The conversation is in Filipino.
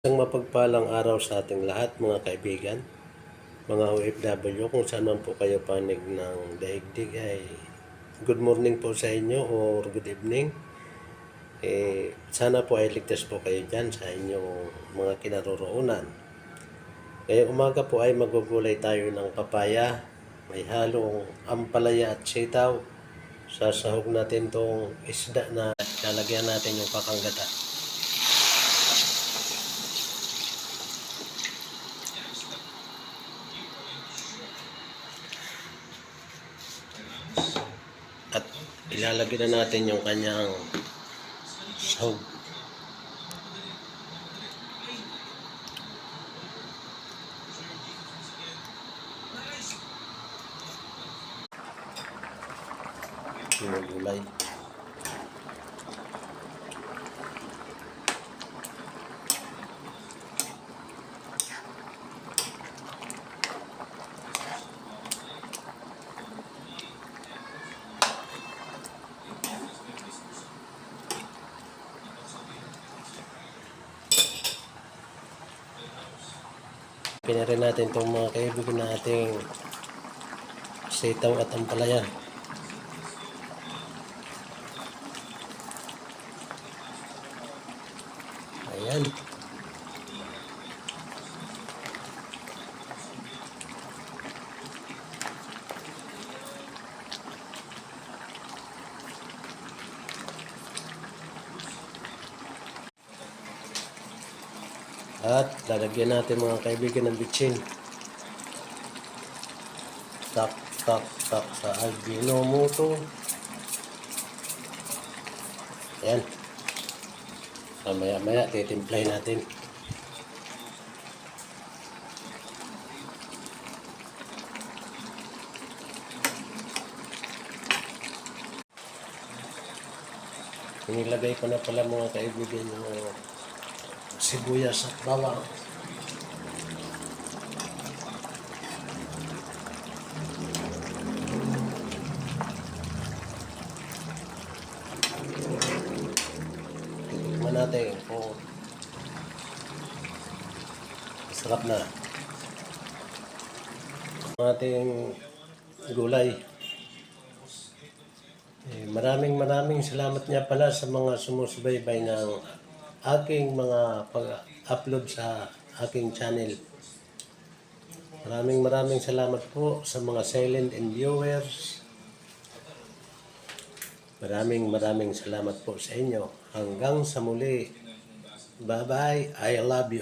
Isang mapagpalang araw sa ating lahat mga kaibigan, mga OFW, kung saan man po kayo panig ng daigdig ay good morning po sa inyo or good evening. Sana po ay ligtas po kayo dyan sa inyong mga kinaroroonan. Ngayong umaga po ay magugulay tayo ng papaya, may halong ampalaya at sitaw. Sasahog natin tong isda na lalagyan natin yung kakanggata. At ilalagay na natin yung kanyang sahog. Yung gulay. Pinarin natin itong mga kaibigan nating sitaw at ampalaya. Ayan. At lalagyan natin mga kaibigan ng bitsin. Tak sa Ajinomoto. Ayan. Maya titimplay natin. Nilagay ko na pala mga kaibigan yung sibuyas at bawang. Tikman natin kung masarap na ang ating gulay. Maraming salamat nga pala sa mga sumusubaybay ng aking mga pag-upload sa aking channel. Maraming salamat po sa mga silent and viewers. Maraming salamat po sa inyo. Hanggang sa muli. Bye-bye. I love you.